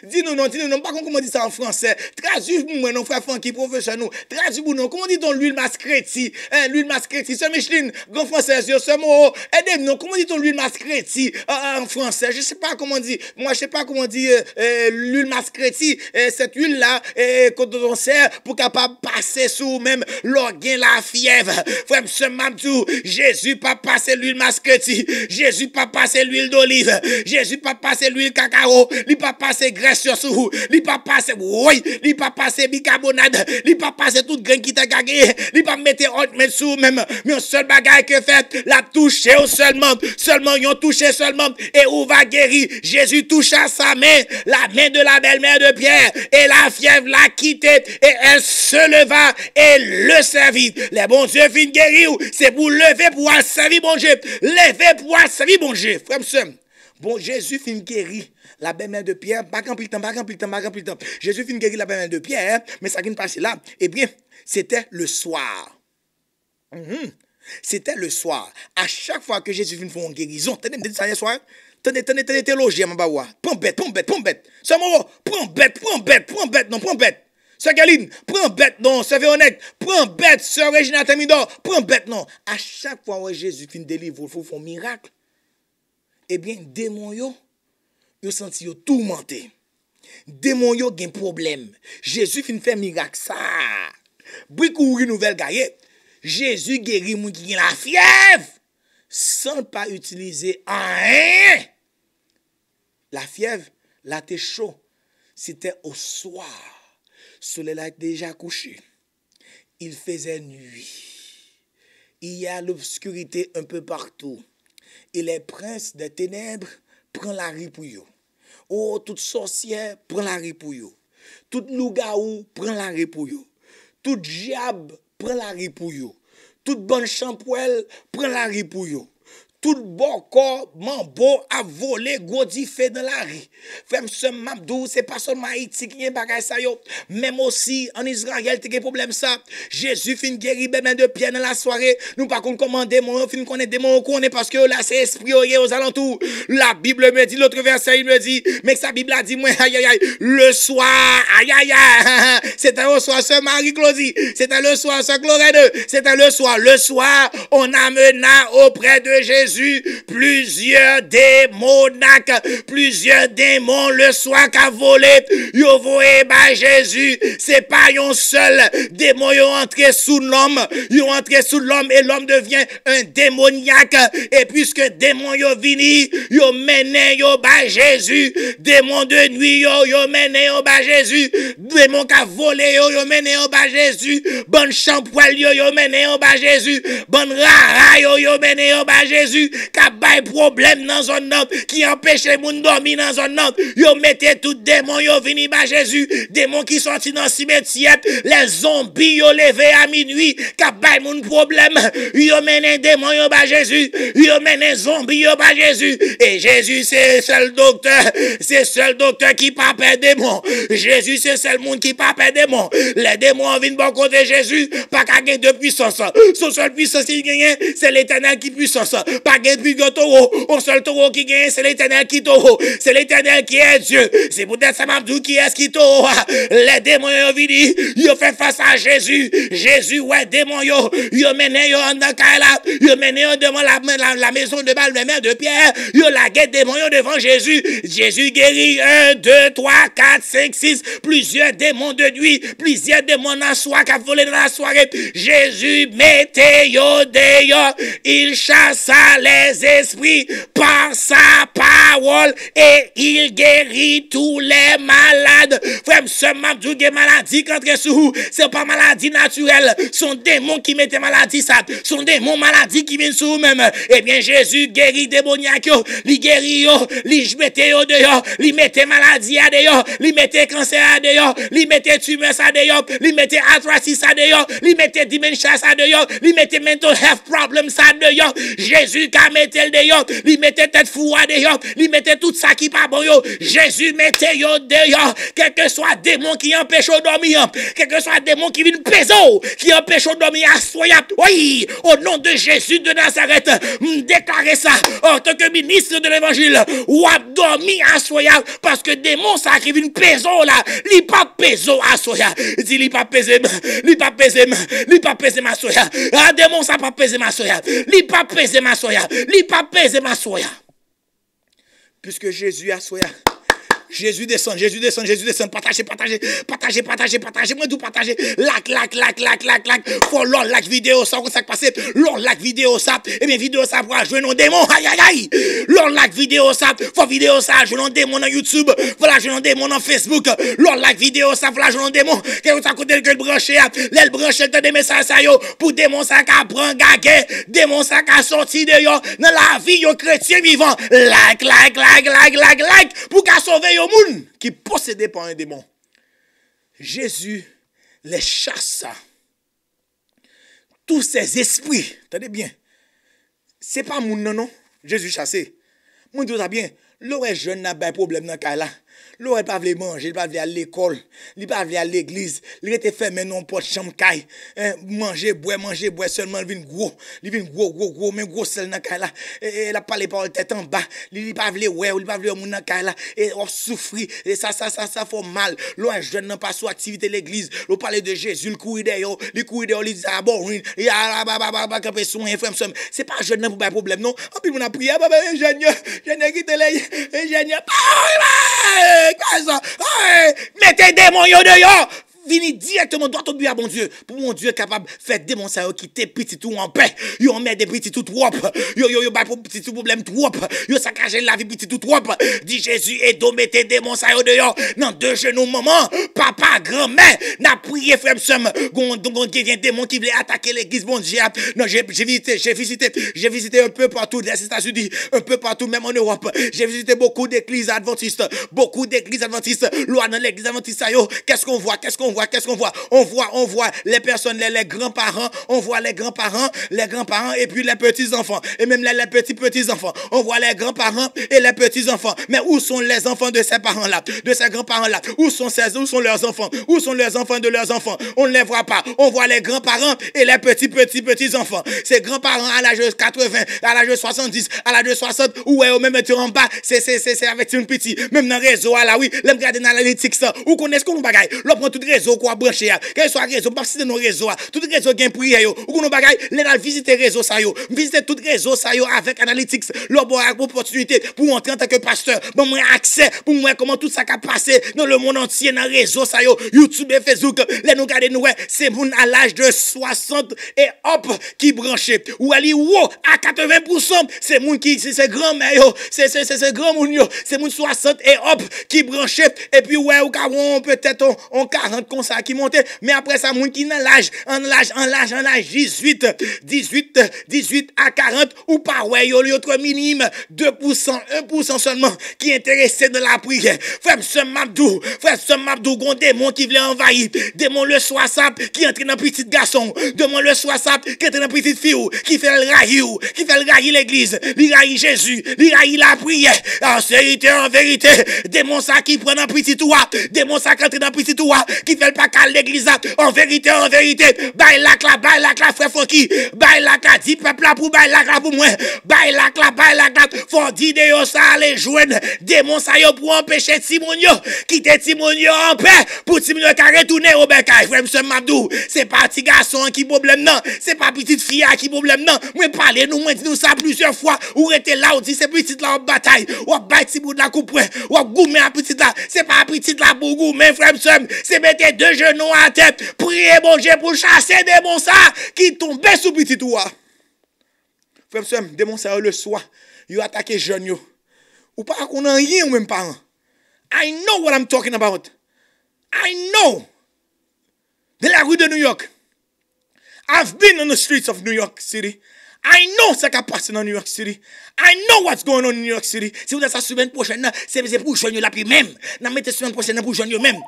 Dis-nous non, pas comment on dit ça en français. Traduis-moi, non, frère Francky, professeur, nous. Traduis-moi, non, comment dit-on l'huile masqueti? L'huile masqueti, c'est Micheline, grand français, ce mot. Aidez-nous, comment dit-on l'huile masqueti en français? Je sais pas comment dire. Moi, je sais pas comment dire l'huile masqueti. Cette huile-là, quand on sert pour capable passer sous même l'organe, la fièvre. Frère, ce Mamdou, Jésus pas passer l'huile masqueti. Jésus pas passer l'huile d'olive. Jésus pas passer l'huile cacao, il pas passer graisse sur sous, il pas passer il pas passer bicarbonate, il pas passer toute graine qui t'a gagné, il pas mettre autre mettre sous même, mais un seul bagage que fait, la toucher seulement ils touché seulement et où va guérir. Jésus toucha sa main, la main de la belle-mère de Pierre et la fièvre l'a quitté et elle se leva et le servit. Les bons Dieu fin guérir, c'est pour lever pour servir bon Dieu, lever pour servir bon Dieu. Frère bon, Jésus fin guéri la belle-mère de Pierre, pas rempli le temps. Jésus fin guéri la belle-mère de Pierre, mais ça qui ne passe là, eh bien, c'était le soir. C'était le soir. À chaque fois que Jésus vient faire une guérison, tenez, me dites ça hier soir, tenez, théologie, ma baoua. Prends bête. Ce mot, prends bête, non, prends bête. Sœur Galine, prends bête, non, sœur Véronique, prends bête, sœur Regina Temidor, prends bête, non. À chaque fois que Jésus fin délivre, il faut faire un miracle. Eh bien, démon yo senti yo tourmenté. Démon yo gen problème. Jésus fin fait miracle ça. Brikouri nouvelle gaye. Jésus guérit moun qui gen la fièvre sans pas utiliser rien. La fièvre, là t'es chaud. C'était au soir. Soleil a déjà couché. Il faisait nuit. Il y a l'obscurité un peu partout. Et les princes des ténèbres prennent la rue pour eux. Oh, toute sorcière prend la rue pour eux. Tout loup-garou prend la rue pour eux. Tout diable prend la rue pour eux. Toute bonne champouelle prend la rue pour eux. tout bon corps, mambo, à voler, godi fait dans la rue. Frère, ce Mabdou, c'est pas seulement Haïti qui a bagay ça yo, même aussi en Israël, t'es problème ça. Jésus fin guéri ben de pierre dans la soirée. Nous pas qu'on commande démon, fin connaît démon, on connaît parce que là c'est esprit aux alentours. La Bible me dit, l'autre verset il me dit, mais que sa Bible a dit moi aïe aïe aïe, le soir, aïe aïe aïe, c'était le soir ce Marie-Claudie, c'était le soir ce Glorède, c'était le soir, on amena auprès de Jésus plusieurs démons le soir qu'a volé, yo voye ba Jésus, c'est pas un seul démon yo entré sous l'homme, et l'homme devient un démoniaque, et puisque démon yo vini, yo mène yo ba Jésus, démon de nuit yo mène yo ba Jésus, démon qu'a volé yo mène yo ba Jésus, bon champoil yo mène yo ba Jésus, bon rara yo mène yo ba Jésus, qu'a bay problème dans zone nord, qui empêche les moun dormir dans zone nord, yo mette tout démon yo vini ba Jésus, démon qui sorti dans cimetière, les zombies yo levé à minuit, qu'a bay moun problème, yo mène démon yo ba Jésus, yo mène zombie yo ba Jésus, et Jésus c'est seul docteur qui pas peur démon, Jésus c'est seul monde qui pas peur démon, les démons viennent bon côté Jésus, pas qu'à gagner de puissance, son seul puissance qui gagne, c'est l'Éternel qui puissance, pas gagner plus de taureau, un seul taureau qui gagne, c'est l'Éternel qui taureau, c'est l'Éternel qui est Dieu, c'est peut-être ça m'a dit qui est-ce qui taureau, les démons yo vini, yo fait face à Jésus ouais démon yo mène yo en là, yo mène yo devant la maison de Balmère de Pierre, yo la guette démon yo devant Jésus guérit 1, 2, 3, 4, 5, 6, plusieurs démons de nuit, plusieurs démons en soie qui a volé dans la soirée, Jésus mettait yo dehors, il chassa les esprits par sa parole et il guérit tous les malades. Frère, ce mabdou des maladies contre sous, c'est pas maladie naturelle, son démon qui mettait maladie ça, son démon maladie qui vient sur vous-même. Eh bien Jésus guérit démoniaque, il guérit yo, il mettait yo dehors, il mettait maladie à dehors, il mettait cancer à dehors, il mettait tumeur à dehors, il mettait arthritis à dehors, il mettait dementia à dehors, il mettait mental health problems à dehors. Jésus qui mettait le dehors, il mettait tête fou à dehors, il mettait tout ça qui pas bon yo. Jésus mettait yo dehors, quel que soit démon qui empêche de dormir, quel que soit démon qui vient peser, qui empêche de dormir à soya. Oui, au nom de Jésus de Nazareth, déclarez ça en tant que ministre de l'évangile, ou a dormi à soya parce que démon ça qui vient peser là, li pas peser à soya. Dit li pas peser ma soya. Ah démon ça pas peser ma soya. Li pas peser ma soya. Puisque Jésus a soya. Jésus descend, partagez, moi tout partager, like, faut l'on like vidéo ça, ça passe, l'on like vidéo ça, et bien vidéo ça pour jouer nos démons, aïe, l'on like vidéo ça, faut vidéo ça, jouer nos démons dans YouTube, voilà jouer nos démons dans Facebook, l'on like vidéo ça, voilà jouer nos démons, qu'est-ce que ça coûte que le brancher, l'aile brancher des messages ça yo, pour démons ça qu'a prend gaguet, démons ça qu'a sorti de yo, dans la vie yo chrétien vivant, like, pour qu'a sauver yo moun qui possédé par un démon. Jésus les chasse. Tous ces esprits, attendez bien, c'est pas moun non. Jésus chassé. Moun tout ça bien. L'aurait jeune n'a pas problème dans cas là. L'aurait pas voulu manger, il pas voulu à l'école, il pas voulu à l'église, il était fermé non porte chambre caille. Manger, boire seulement il vient gros, mais gros sel dans cas là. Et il a parlé par tête en bas, il pas voulu ouais, il pas voulu moun dans cas là et on souffrir et ça fait mal. L'aurait jeune n'a pas sous activité l'église, on parlait de Jésus, il courir derrière, il dit ah bon, il a camper sur un frère, c'est pas jeune pour pas problème non. En plus on a prié ingénieur qui te l'a ingénieur. Mettez démon yo dehors. Vini directement droit au but à bon Dieu. Pour mon Dieu capable faire démon ça quitter petit tout en paix. Yo met des petits tout trop. Yo ba pour petit tout problème trop. Yo saccager la vie petit tout trop. Dit Jésus et do mettez démon ça dehors. Dans deux genoux maman, papa, grand-mère, n'a prié frère somme. Gon qui vient démon qui voulait attaquer l'église bon Dieu. Non, j'ai visité un peu partout dans les États-Unis, un peu partout même en Europe. J'ai visité beaucoup d'églises adventistes, loi dans l'église adventiste ça yo. Qu'est-ce qu'on voit? voit, qu'est-ce qu'on voit? On voit les personnes, les grands-parents, on voit les grands-parents, et puis les petits-enfants, et même les petits-enfants. On voit les grands-parents et les petits-enfants. Mais où sont les enfants de ces parents-là, de ces grands-parents-là? Où sont leurs enfants? Où sont les enfants de leurs enfants? On ne les voit pas. On voit les grands-parents et les petits-enfants. Ces grands-parents à l'âge de 80, à l'âge de 70, à l'âge de 60, ou au même temps en bas, c'est avec une petite. Même dans le réseau, là, oui, les regarder dans l'analytique, ça, ou connaissent qu'on bagaille. L'on prend tout réseau qu'on a branché, quel soit réseau, pas si c'est nos réseaux, tout réseau qui est prié, ou qu'on bagaille, les visiter réseau, ça, visiter tout réseau, ça, avec analytics, l'on a opportunité pour entrer en tant que pasteur, bon, moi, accès, pour moi, comment tout ça a passé dans le monde entier, dans le réseau, ça, YouTube et Facebook, les nous garder, nous, c'est moun à l'âge de 60 et hop, qui branché, ou à à 80%, c'est moun qui, c'est grand-mère, c'est grand moun, c'est moun 60 et hop, qui branché, et puis, ouais, ou peut-être on 40 comme ça, qui monte, mais après ça, moun qui dans l'âge, en l'âge 18 à 40, ou pas, ouais, l'autre minimum, 2%, 1% seulement, qui est intéressé dans la prière. Frère Mabdou, gon démon qui vient envahir, démon le soissap, qui entre dans petit garçon, démon le soissap, qui entre dans petite fille, qui fait le railler l'église, il raille Jésus, il raille la prière, en vérité, démon ça qui prend dans petit toit, démon ça qui entre dans petit toit, qui fait le pas qu'à l'église, en vérité, baille la frère Fonky, baille la cla, dit peuple là pour baille la cla pour moi, baille la cla, faut dire de ça aller joindre, démon ça yo pour empêcher Timonio, quitter Timonio en paix, pour Timonio qui retourner au bercail, frère M. Mabdou, c'est pas petit garçon qui problème non, c'est pas petite fille qui problème non, moi parler nous dit nous ça plusieurs fois, ou était là, ou dit c'est petite là en bataille, ou baille Timonio la coupe, ou goumer à petite là, c'est pas petite là pour goumer, frère M. c'est mettre deux genoux à tête, prier bon Dieu pour chasser démon ça, qui tombe sous petit toit. Frère M. démon ça le soir, il attaqué jeune yo. Ou pas qu'on a rien ou même parent. I know what I'm talking about. I know. De la rue de New York. I've been on the streets of New York City. I know ce qui a passé dans New York City. I know what's going on in New York City. Si vous êtes la semaine prochaine, c'est pour joindre la puis même. N'a mettez semaine prochaine pour joindre même.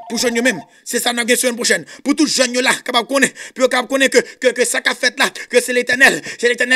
Pour jeunes même, c'est ça dans la semaine prochaine. Pour tous jeunes là, capable connaître, puis capable connaître que ça qu'a fait là, que c'est l'Éternel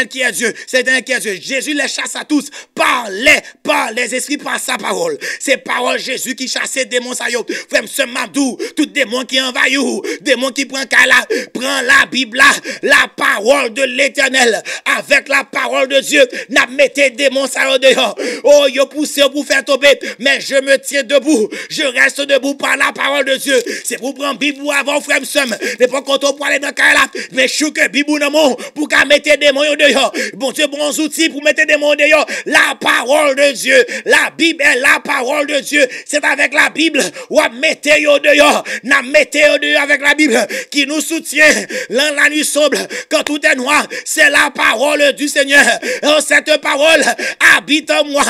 qui est Dieu, c'est l'Éternel qui est Dieu. Jésus les chasse à tous par les esprits, par sa parole. C'est parole Jésus qui chasse les démons ça yo. Frère M. Mabdou, tout démon qui envahit ou, démon qui prend la Bible là, la parole de l'Éternel avec la parole de Dieu, n'a mettez démons ça yo dehors. Oh, yo poussé pour faire tomber, mais je me tiens debout. Je reste debout par la parole de Dieu. C'est pour prendre Bible avant frère Sam. C'est pas quand on peut aller dans le là, mais je suis que Bible dans mon pour qu'à mettre des démons dehors. Bon Dieu, bons outils pour mettre des démons dehors. La parole de Dieu, la Bible est la parole de Dieu. C'est avec la Bible ou à mettre dehors. N'a mettre dehors avec la Bible qui nous soutient la nuit sombre quand tout est noir. C'est la parole du Seigneur. Oh, cette parole habite en moi,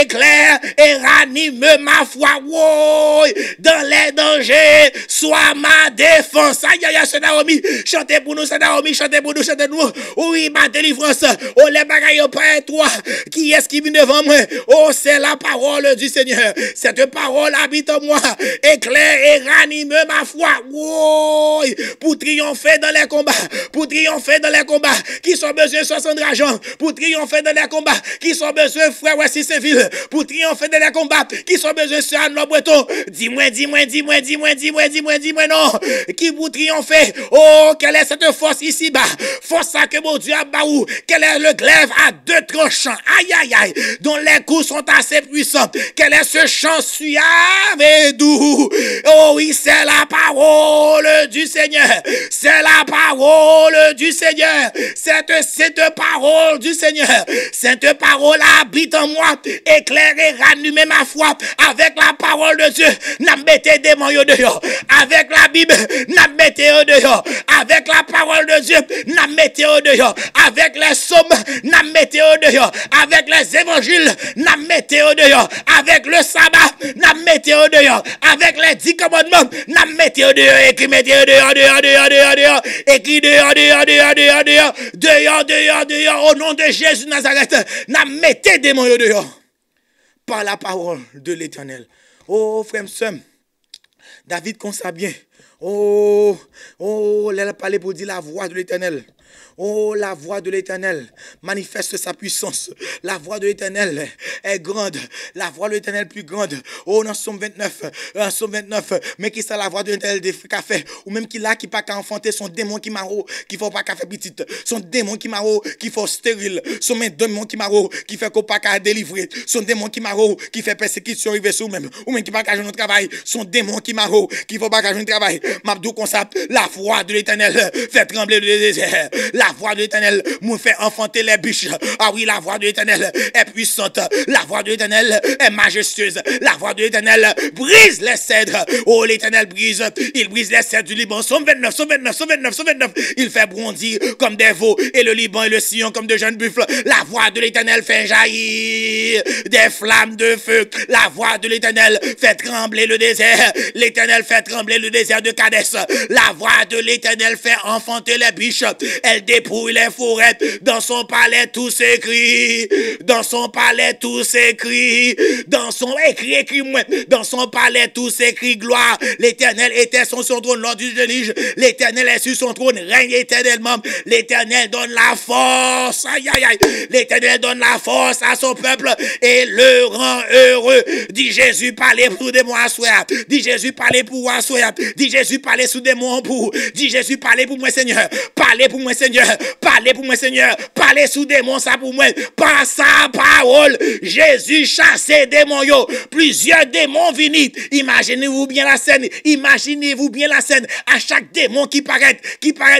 éclaire et ranime ma foi. Wow, dans les dangers, soit ma défense. Aïe, aïe, c'est Naomi. Chantez pour nous, c'est Naomi. Chantez pour nous, chantez pour nous. Oui, ma délivrance. Oh, les bagailles, pas toi. Qui est-ce qui vient devant moi? Oh, c'est la parole du Seigneur. Cette parole habite en moi. Éclaire et ranime ma foi. Wow, pour triompher dans les combats. Pour triompher dans les combats. Qui sont besoin de 60 argent. Pour triompher dans les combats. Qui sont besoin de frère Wessi Saint-Ville. Pour triompher dans les combats. Qui sont besoin de Sœur Anne Breton. Dis-moi non. Qui vous triompher? Oh, quelle est cette force ici-bas? Force ça que mon Dieu a baou. Quel est le glaive à deux tranchants? Aïe, aïe, aïe. Dont les coups sont assez puissants. Quel est ce chant suave et doux? Oh oui, c'est la parole du Seigneur. C'est la parole du Seigneur. Cette parole du Seigneur. Cette parole habite en moi. Éclaire et ranime ma foi avec la parole de Dieu. N'a mettez des moyens dehors. Avec la Bible, n'a mettez dehors. Avec la parole de Dieu, n'a mettez dehors. Avec les sommes, n'a mettez dehors. Avec les évangiles, n'a mettez dehors. Avec le sabbat, n'a mettez dehors. Avec les 10 commandements, n'a mettez dehors. Et qui mettez dehors. Et qui dehors. Au nom de Jésus de Nazareth, n'a mettez des moyens dehors. Par la parole de l'Éternel. Oh, frère, David, qu'on sait bien, Oh, oh, elle a parlé pour dire la voix de l'Éternel. Oh, la voix de l'Éternel manifeste sa puissance. La voix de l'Éternel est grande. La voix de l'Éternel est plus grande. Oh, dans Somme 29, mais qui ça la voix de l'Éternel qu'a fait? Ou même qui là qui pas qu'à enfanter son démon qui maro, qui faut pas qu'à faire petite. Son démon qui maro, qui faut stérile. Son démon qui maro, qui fait qu'on pas qu'à délivrer. Son démon qui maro, qui fait persécution arriver sur même. Ou même qui pas qu'à jouer travail. Son démon qui maro, qui faut pas qu'à jouer travail. Mabdou comme ça, la voix de l'Éternel fait trembler le désert. La voix de l'Éternel me fait enfanter les biches. Ah oui, la voix de l'Éternel est puissante. La voix de l'Éternel est majestueuse. La voix de l'Éternel brise les cèdres. Oh, l'Éternel brise. Il brise les cèdres du Liban. Somme 29. Il fait bondir comme des veaux. Et le Liban et le Sion comme de jeunes buffles. La voix de l'Éternel fait jaillir des flammes de feu. La voix de l'Éternel fait trembler le désert. L'Éternel fait trembler le désert de Kadès. La voix de l'Éternel fait enfanter les biches. Elle dépouille les forêts. Dans son palais tout s'écrit. Dans son palais tout s'écrit. Dans son écrit-moi. Dans son palais tout s'écrit gloire. L'Éternel était sur son trône lors du déluge. L'Éternel est sur son trône, règne éternellement. L'Éternel donne la force. Aïe, aïe, aïe. L'Éternel donne la force à son peuple et le rend heureux. Dit Jésus, parlez pour des mots à soi. Dit Jésus, parlez pour à soi. Dit Jésus, parlez sous des mots pour. Dit Jésus, parlez pour moi, Seigneur. Parlez pour moi, Seigneur. Parlez pour moi, Seigneur. Parlez sous démons, ça pour moi. Par sa parole, Jésus chassait démons, yo. Plusieurs démons venus. Imaginez-vous bien la scène. Imaginez-vous bien la scène. À chaque démon qui paraît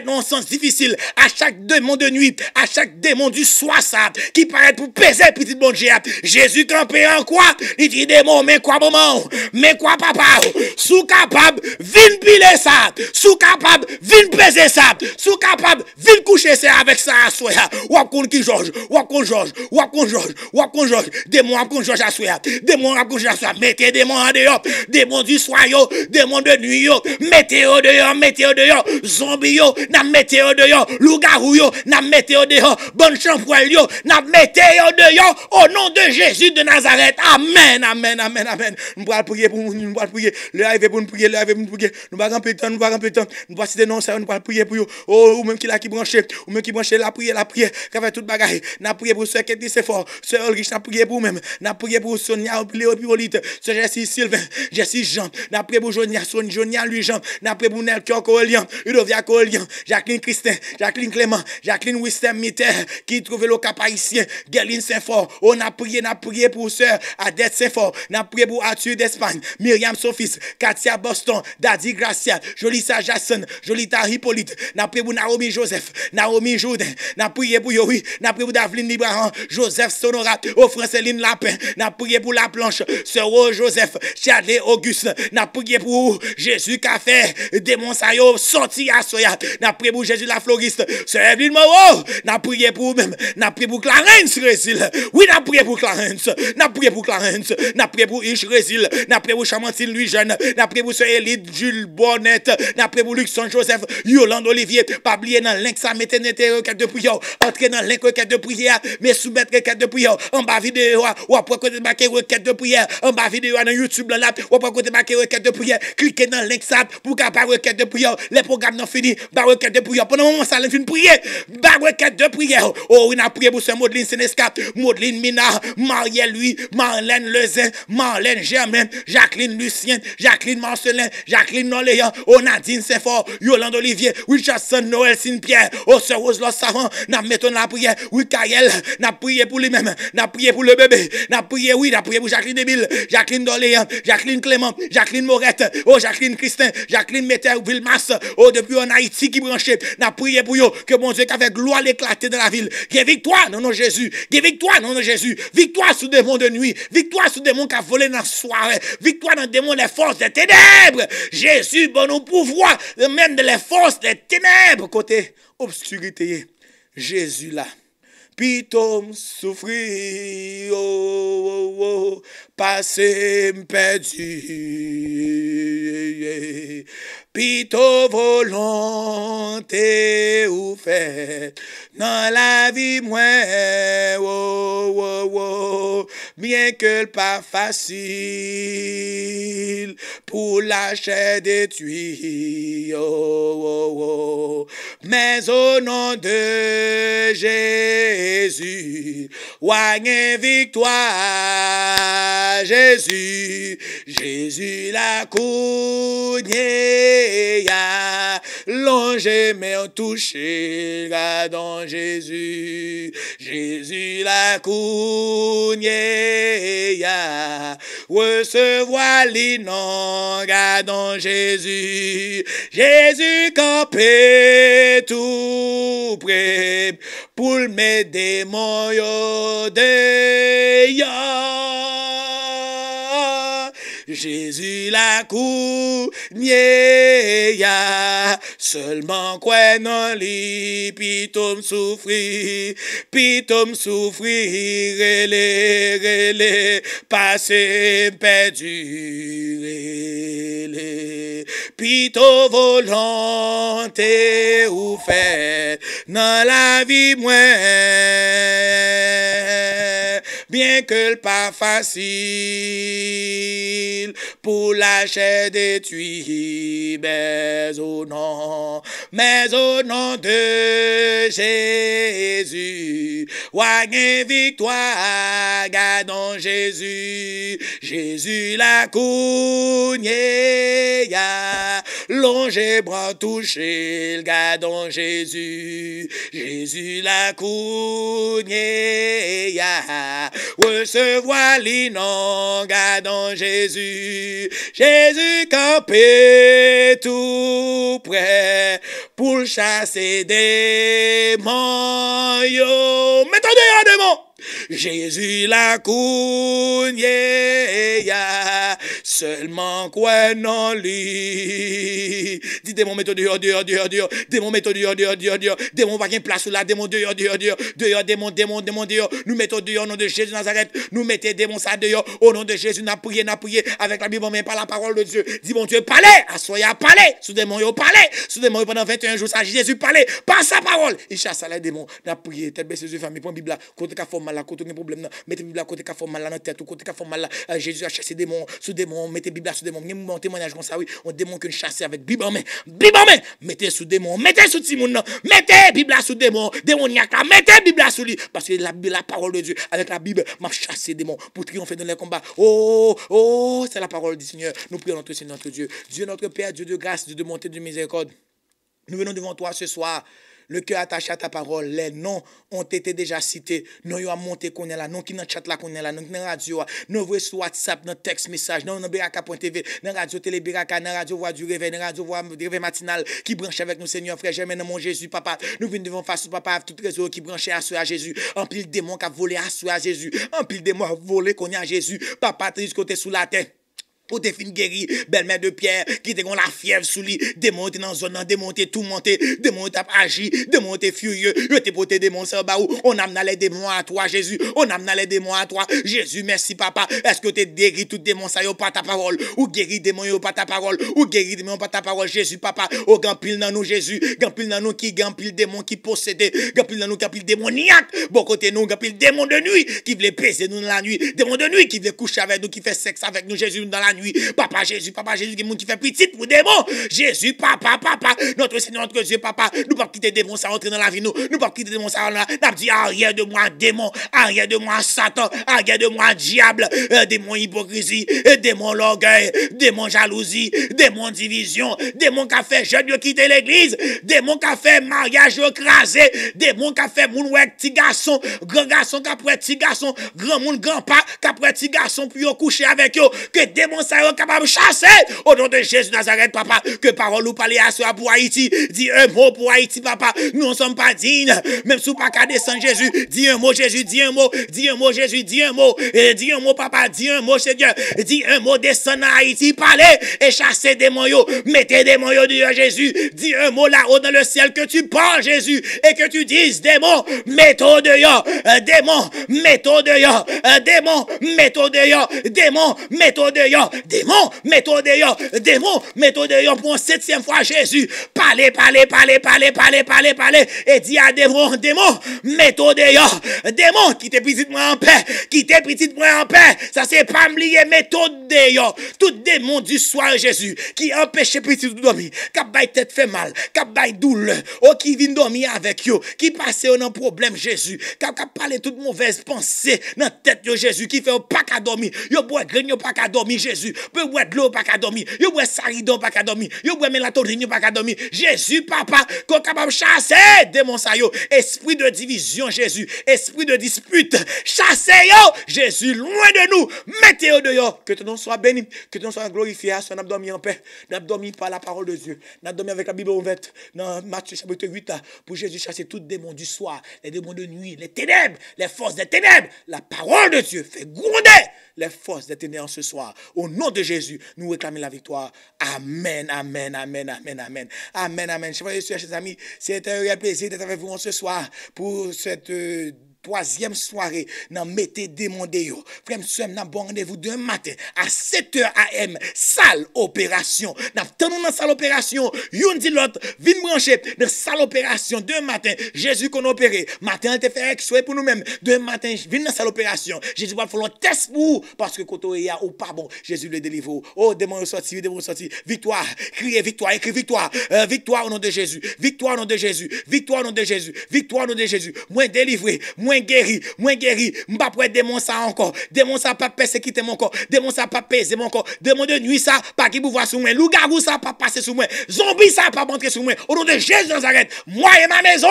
dans un sens difficile. À chaque démon de nuit. À chaque démon du soir, ça. Qui paraît pour peser petit bon Dieu. Jésus campé en quoi? Il dit démon, mais quoi maman? Mais quoi papa? Sous capable, vin piler ça. Sous capable, vin peser ça. Sous capable, vin coucher ça avec ça à soi. Ou à qui Georges, ou à Georges, ou à Georges, ou à Georges. Démon à Georges à soi. Démon à Georges à soi. Mettez démon en dehors. Démon du soir yo, démon de nuit yo. Mettez au dehors, mettez au dehors. Zombie yo, n'a mettez au dehors. Loup-garou yo, n'a mettez au dehors. Bonne champoil yo, n'a mettez au dehors. Au nom de Jésus de Nazareth. Amen, amen, amen, amen. Nous allons prier pour nous, nous allons prier. Le arrivé pour nous prier, le arrivé pour nous prier. Nous allons remplir le temps, nous allons remplir le temps. Nous allons citer non, ça, nous allons prier pour vous. Oh, ou même qui là qui branché, ou même qui branché la prière, qui fait toute bagaille. N'a prié pour ceux qui disent c'est fort. Sœur Ulrich, n'a prié pour même. N'a prié pour Sonia, Léo Piolite, Sœur Jessie Sylvain, Jessie Jean. N'a prié pour Jonia Louis Jean. N'a prié pour Nelkior Colian, Udovia Colian, Jacqueline Christin, Jacqueline Clément, Jacqueline Wistem Miter, qui trouve le cap haïtien, Galine Saint-Fort. On a prié pour Sœur Adette Saint-Fort. N'a prié pour Arthur d'Espagne, Myriam Sophis, Katia Boston, Daddy Gracia, Jolissa Jason, Jolita Hippolyte. N'a prié pour Naomi Joseph, Naomi Jourdain. N'a prié pour Yori, n'a prié pour Davline Librahan, Joseph Sonora, au Franceline Lapin. N'a prié pour La Planche, Sœur Joseph, Chadley Auguste. N'a prié pour Jésus Café, démon Sayo, sorti à Soya. N'a prié pour Jésus la Floriste, Sœur Evelyne Moreau. N'a prié pour même, n'a prié pour Clarence Résil. Oui, n'a prié pour Clarence, n'a prié pour Clarence, n'a prié pour Ish Résil, n'a prié pour Chamantine Louis Jeune, n'a prié pour Sœur Élite Jules Bonnette, n'a prié pour Luxon Joseph, Yolande Olivier, pas oublier dans link ça, mettez une requête de prière, entrez dans link requête de prière, mais soumettre requête de prière, en bas vidéo, ou après côté marquer requête de prière, en bas vidéo dans YouTube là, ou après côté marquer requête de prière, cliquez dans link ça pour capable requête de prière, les programmes non fini, bah requête de prière, pendant un moment ça fin prier, bah requête de prière, oh on a prié pour ce Maudline Sénesca, Maudline Mina, Marielle lui, Marlène Lezin, Marlène Germain, Jacqueline Lucien, Jacqueline Marcelin, Jacqueline Noléan, Nadine Saint-Fort, Yolande Olivier, Richardson Noël Saint-Pierre, oh Sœur Rose Los Savant, n'a mettons la prière, oui Kael, n'a prié pour lui-même, n'a prié pour le bébé, n'a prié oui, n'a prié pour Jacqueline Débile, Jacqueline Doléan, Jacqueline Clément, Jacqueline Morette, oh Jacqueline Christin, Jacqueline Metter Vilmas, oh depuis en Haïti qui branché, n'a prié pour eux, que mon Dieu qu'avec gloire l'éclater dans la ville, qu'il y ait victoire non non Jésus, qu'il y ait victoire non non Jésus, victoire sous des démons de nuit, victoire sous des démons qui a volé dans la soirée, victoire dans des démons des forces des ténèbres, Jésus bon nous pouvoir, même de les forces des ténèbres, côté obscurité, Jésus là. Pitom souffrir, oh, oh, oh, passé perdu. Pito volonté ou fait dans la vie moins bien que le pas facile pour la chair détruite mais au nom de Jésus ouagne victoire Jésus la cougnée longe mais on touché dans Jésus la cougnée recevoir l'inon dans Jésus campé tout près pour mettre des moyens Jésus la cougnée seulement quoi non li pitom souffrir relé passé perdu relé pito volonté ou fait dans la vie moins bien que le pas facile pour la chair détruite, mais au nom de Jésus, ouagne victoire, gardons Jésus la cougnée, longe bras touché, gardons Jésus la cougnée, recevoir l'inon, gardons Jésus campé tout près pour chasser des démons. Mettons dehors démons. Jésus la cougnée, seulement quoi non lui. Dis démon mettons dehors, démon mettons dehors, démon pas qu'une place là, démon dehors, démon dehors. Nous mettons dehors au nom de Jésus Nazareth, nous mettons démon ça dehors au nom de Jésus, n'a prié avec la Bible mais par la parole de Dieu. Dis mon Dieu, parlez, assoyez à parler, sous démon yo parlez, sous démon pendant 21 jours ça Jésus parlez, par sa parole. Il chasse les démons, n'a prié, tête baisse les famille, prend Bible là, côté qu'a fait mal là, côté problème, mettez Bible là, côté qu'a fait mal là dans tête, côté qu'a fait mal là, Jésus a chassé démons, sous démons, mettez Bible là sous démons, mon témoignage comme ça oui, on démon que chasser avec Bible en main, mettez sous démons, mettez sous Timoun, mettez Bible là sous démons, démoniaque là, mettez Bible là sous lui parce que la parole de Dieu avec la Bible m'a chassé démons pour triompher dans les combats. Oh, c'est la parole du Seigneur. Nous prions notre Seigneur notre Dieu. Dieu notre Père, Dieu de grâce, Dieu de bonté, de miséricorde. Nous venons devant toi ce soir. Le cœur attaché à ta parole, les noms ont été déjà cités. Nous avons monté qu'on est là, nous qui dans le chat là qu'on est là, nous qui dans la radio, nous voyons sur WhatsApp, dans texte message, nous dans beraka.tv, dans radio télé beraka, dans radio voix du réveil, dans radio voix du réveil matinal qui branche avec nous Seigneur frère Germain dans mon Jésus papa. Nous venons devant face au papa tout réseau qui branche à à Jésus. En pile démon qui a volé à Jésus. En pile démon a volé qu'on est à Jésus. Papa triste côté sous la tête. Pour te fin guéri, belle-mère de Pierre, qui te gon la fièvre sous lui, démonter dans zone, démonter tout monter, démonter agi, démonter furieux, yo te pote démon ça ba ou, on amena les démons à toi Jésus, on amena les démons à toi, Jésus merci papa, est-ce que tu guéri tout démon ça yo par ta parole, ou guéri démon yo par ta parole, ou guéri démon par ta parole Jésus papa, au grand pile dans nous Jésus, grand pile dans nous qui grand pile démon qui possédé, grand pile dans nous grand pile démoniaque, bon côté nous grand pile démon de nuit qui veut peser nous dans la nuit, démon de nuit qui veut coucher avec nous, qui fait sexe avec nous Jésus dans la nuit, papa Jésus, qui monde qui fait petit pour démon. Jésus, papa, notre Seigneur, notre Dieu, papa, nous pas quitter démon ça entrer dans la vie nous pas quitter démon ça là, n'a dit arrière de moi démon, arrière de moi Satan, arrière de moi diable, démon hypocrisie, démon l'orgueil, démon jalousie, démon division, démon qui a fait jeune quitter l'église, démon qui a fait mariage écrasé, démon qui a fait moun ouais petit garçon, grand garçon qui après petit garçon, grand monde grand pas qui après petit garçon puis coucher avec eux, que démon ça est capable de chasser au nom de Jésus Nazareth papa, que parole ou parler à soi pour Haïti, dis un mot pour Haïti papa, nous ne sommes pas dignes même si pas qu'à descendre Jésus, dis un mot Jésus, dis un mot Jésus, dis un mot papa, dis un mot Seigneur, dis un mot descendre à Haïti, parler et chasser démons yo, mettez démons yo dehors Jésus, dis un mot là-haut dans le ciel que tu parles Jésus et que tu dises démons, mettons dehors, démons, mettons dehors, démons, mettons dehors, démons, mettons dehors, démon, mettez dehors, démon, mettez dehors pour une 7e fois Jésus. Parlez, et dit à démon, mettez dehors, démon, quittez petit moi en paix, quittez petit moi en paix, ça c'est pas me lier, mettez dehors, tout démon du soir Jésus, qui empêche petit de dormir, qui a tête fait mal, qui a douleur, qui vient dormir avec vous, qui passe dans problème Jésus, qui a parlé toute mauvaise pensée dans tête de Jésus, qui fait pas qu'à dormir, yo boit grain pas qu'à dormir Jésus, peut boire de l'eau pas qu'à dormir, yo boit saridon pas qu'à dormir, yo boit mélatonine pas qu'à dormir. Jésus papa, qu'on capable chasser démon ça yo, esprit de division Jésus, esprit de dispute, chassez yo Jésus loin de nous, mettez-le dehors, que ton nom soit béni, que ton nom soit glorifié, soit dormi en paix, n'a dormi par la parole de Dieu, n'a dormi avec la Bible ouverte dans Matthieu chapitre 8 pour Jésus chasser tout démon du soir, les démons de nuit, les ténèbres, les forces des ténèbres. La parole de Dieu fait gronder les forces des ténèbres ce soir. Au nom de Jésus, nous réclamons la victoire. Amen, amen, amen, amen, amen. Amen, amen. Chers amis, c'est un réel plaisir d'être avec vous ce soir pour cette 3e soirée dans mettez démondé yo. Frère monsieur, n'a bon rendez-vous demain matin à 7h AM, salle opération. N'a tenu dans salle opération, yon dit l'autre, vin brancher dans salle opération demain matin. Jésus qu'on opéré. Matin on te fait extrait pour nous-mêmes. Demain matin, vin dans salle opération. Jésus va faire un test pour vous parce que quand on est ou pas bon, Jésus le délivre. Oh démon sorti, démon sorti. Victoire, criez victoire, écris victoire. Victoire au nom de Jésus. Victoire au nom de Jésus. Victoire au nom de Jésus. Victoire au nom de Jésus. Moins délivré, moins guéri, m'pas pas démon ça encore, démon ça pas persécuter mon corps, démon ça pas peser mon corps, démon de nuit ça pas qui pouvoir sur moi, loup-garou ça pas passer sur moi, zombie ça pas rentrer sur moi, au nom de Jésus Nazareth, moi et ma maison,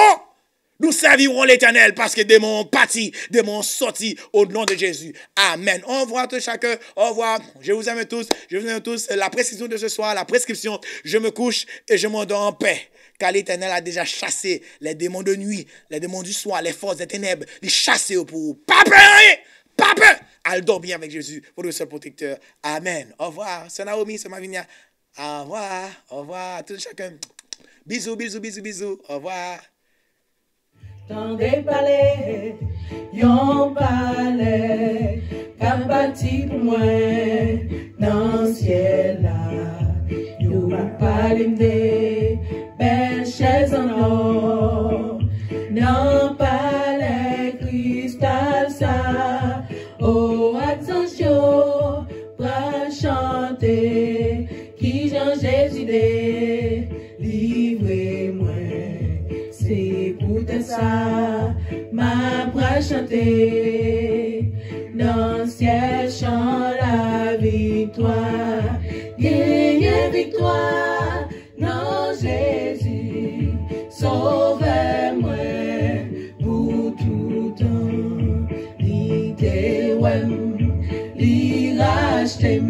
nous servirons l'Éternel parce que démon parti, démon sorti au nom de Jésus. Amen. Au revoir tout chacun, au revoir, je vous aime tous, la précision de ce soir, la prescription, je me couche et je m'endors en paix. Car l'Éternel a déjà chassé les démons de nuit, les démons du soir, les forces des ténèbres, les chasser pour pas peur, à dormir avec Jésus, votre seul protecteur. Amen. Au revoir. C'est Naomi, c'est Mavinia. Au revoir, tout chacun. Bisous. Au revoir. Dans des palais, yon palais, qu'a bâti pour moi, dans le ciel là, yon palais des belles chaises en or, non palais cristal ça, oh attention, pour chanter, qui Jean Jésus livrez-moi. C'est pour ça, ma bras chanter, dans le ciel chant la victoire, gagne victoire, non Jésus, sauvez-moi, pour tout temps, li te wem, li racheté.